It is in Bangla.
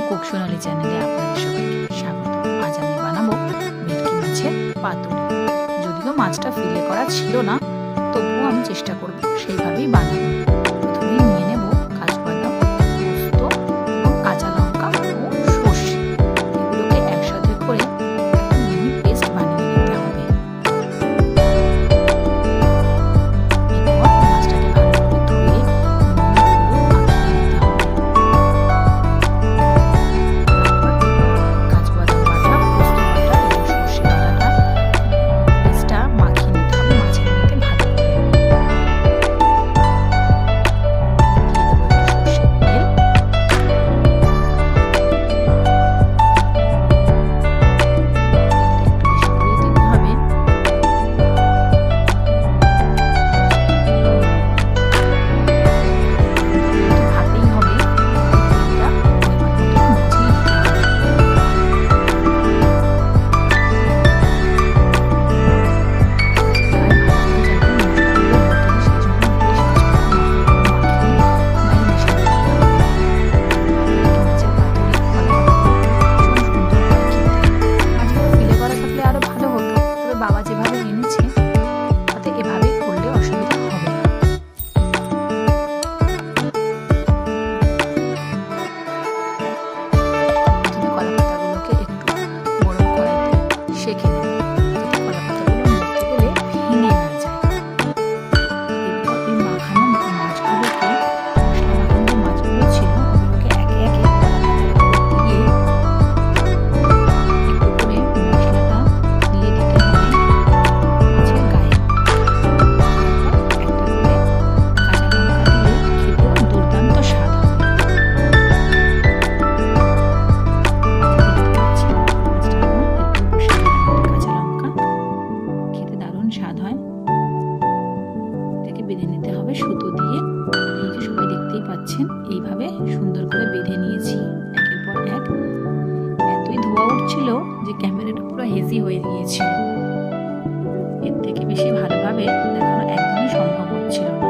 কুক সোনালি চ্যানেলে আপনাদের সবাইকে স্বাগত। আজ আমি বানাবো ভেটকি মাছের পাতুরি। যদিও মাছটা ফিলে করা ছিল না, তবুও আমি চেষ্টা করব সেইভাবেই বানাবো। প্রথমেই নিয়ে নেব কাজু বাদাম, পোস্ত এবং কাঁচা লঙ্কা ও সর্ষে। এগুলোকে একসাথে করে একটা মিহি পেস্ট বানিয়ে নিতে হবে। এরপর মাছটাকে ভালো করে ধুয়ে বাবা যেভাবে এনেছে তাতে এভাবেই করলে অসুবিধা হবে না। প্রথমে কলা পাতাগুলোকে একটু গরম কড়াইতে সেঁকে নেব, যাতে কলা পাতাগুলো মরতে গেলে ভেঙে না যায়। এরপর এই মাখানো মাছগুলোকে, মশলা মাখানো যে মাছগুলো ছিল ওগুলোকে একে একে কলা পাতার উপর দিয়ে একটু করে মশলাটা দিয়ে দিতে হবে মাছের গায়ে। একটা করে কাঁচা লঙ্কা দিলে খেতেও দুর্দান্ত স্বাদ হবে। দেখতে পাচ্ছি মাছটা এখন এরপর বসিয়ে দিলাম কাঁচা লঙ্কা, খেতে দারুণ স্বাদ হয়। এটাকে বেঁধে নিতে হবে সুতো দিয়ে। এই যে সবাই দেখতেই পাচ্ছেন, এইভাবে সুন্দর করে বেঁধে নিয়েছি একের পর এক। এতই ধোঁয়া উঠছিল যে ক্যামেরাটা পুরো হেজি হয়ে গিয়েছিল। এর থেকে বেশি ভালোভাবে দেখানো একদমই সম্ভব হচ্ছিল না।